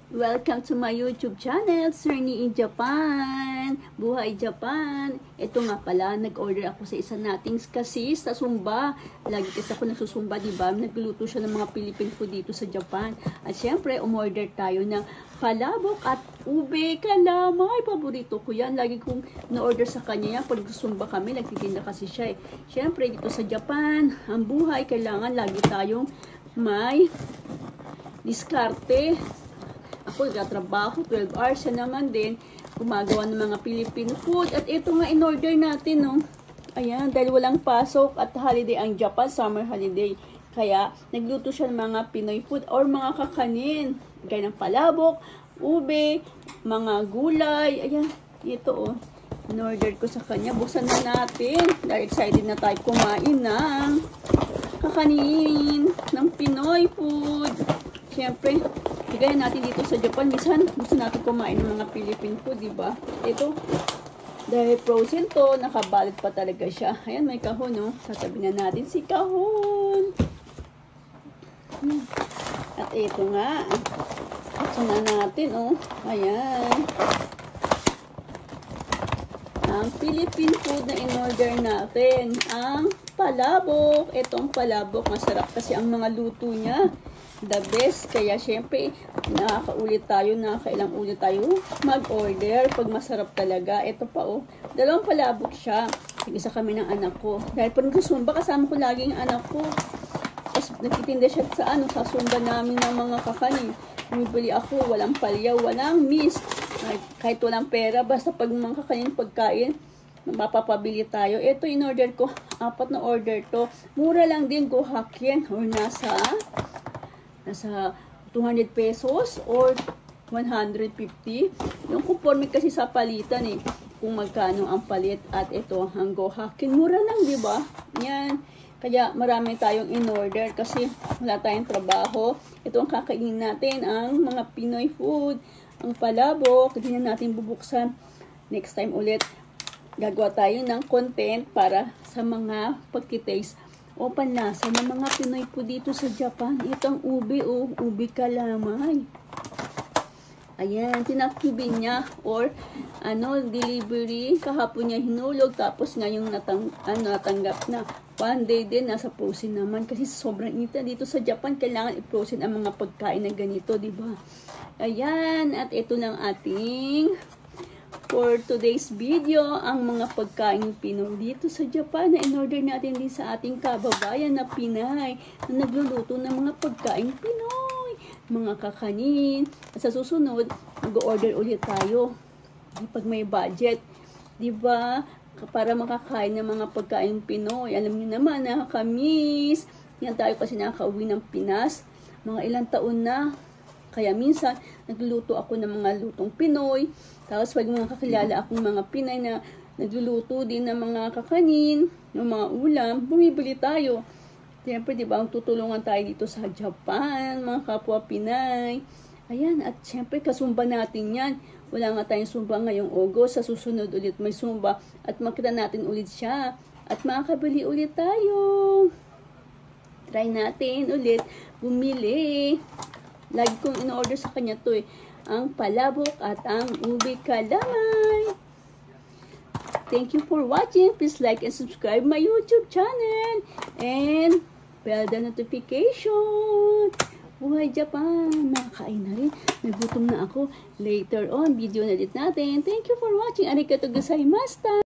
Welcome to my YouTube channel, Sirni in Japan. Buhay Japan. Ito nga pala, nag-order ako sa isa nating kasi sa Sumba. Lagi kasi ako nagsusumba, diba? Nagluto siya ng mga Philippine food dito sa Japan. At syempre, umorder tayo ng palabok at ube kalamay. Paborito ko yan. Lagi kong na-order sa kanya yan. Pag Sumba kami, nagtitinda kasi siya eh. Syempre, dito sa Japan, ang buhay, kailangan lagi tayong may diskarte. Ako nagtatrabaho, 12 hours, siya naman din gumagawa ng mga Philippine food. At ito nga in-order natin, no? Ayan, dahil walang pasok at holiday ang Japan, summer holiday. Kaya, nagluto siya ng mga Pinoy food or mga kakanin. Gaya ng palabok, ube, mga gulay. Ayan, ito oh. In-order ko sa kanya. Buksan na natin. Dahil excited na tayo kumain ng kakanin ng Pinoy food. Siyempre, gaya natin dito sa Japan, minsan gusto natin kumain ng mga Philippine food, diba? Ito, dahil frozen to, nakabalot pa talaga siya. Ayan, may kahon, no? Sasabi na natin si kahon. At ito nga, buksan na natin, oh. Ayan. Ang Philippine food na in-order natin, ang palabok. Itong palabok, masarap kasi ang mga luto niya. The best. Kaya syempre, nakakailang ulit tayo mag-order pag masarap talaga. Ito pa oh, dalawang palabok siya. Isa kami ng anak ko. Dahil pag nagsusumba, kasama ko laging anak ko. Tapos nagtitinda siya sa sumba namin ng mga kakanin. Bumibili ako, walang palyaw, walang miss. Kahit walang pera, basta pag mga kakanin pagkain, mapapabili tayo. Ito in-order ko, 4 na order to. Mura lang din, go Hakien or nasa 200 pesos or 150. Yung conforme kasi sa palitan eh, kung magkano ang palit. At ito, ang Go Hakien, mura lang, di ba? Yan. Kaya marami tayong in-order kasi wala tayong trabaho. Ito ang kakainin natin, ang mga Pinoy food, ang palabok. Hindi na natin bubuksan. Next time ulit, gagawa tayo ng content para sa mga pagkitaste o panlasa ng mga Pinoy po dito sa Japan. Itong ube o ube kalamay. Ayan, tinakibin niya or delivery. Kahapon niya hinulog tapos ngayong natanggap na. One day din, nasa frozen naman. Kasi sobrang init dito sa Japan, kailangan i-frozen ang mga pagkain na ganito, diba? Ayan, at ito lang ating for today's video, ang mga pagkain Pinoy dito sa Japan na in-order natin din sa ating kababayan na Pinay na nagluluto ng mga pagkain Pinoy, mga kakanin. At sa susunod, mag-order ulit tayo pag may budget, diba? Para makakain ng mga pagkain Pinoy. Alam niyo naman, nakakamiss. Yan tayo kasi nakaka-uwi ng Pinas. Mga ilang taon na. Kaya minsan, nagluluto ako ng mga lutong Pinoy. Tapos pag mga kakilala akong mga Pinay na nagluluto din ng mga kakanin, ng mga ulam, bumibili tayo. Siyempre, di ba, ang tutulungan tayo dito sa Japan, mga kapwa Pinay. Ayan, at siyempre, kasumba natin yan. Wala nga tayong sumba ngayong August. Sa susunod ulit may sumba. At makita natin ulit siya. At makakabili ulit tayo. Try natin ulit bumili. Lagi kong in-order sa kanya to eh. Ang palabok at ang ube kalamay. Thank you for watching. Please like and subscribe my YouTube channel. And bell the notification. Buhay Japan. Nakakain na rin. Nagutom na ako. Later on, video na ulit natin. Thank you for watching. Arigatou gozaimashita.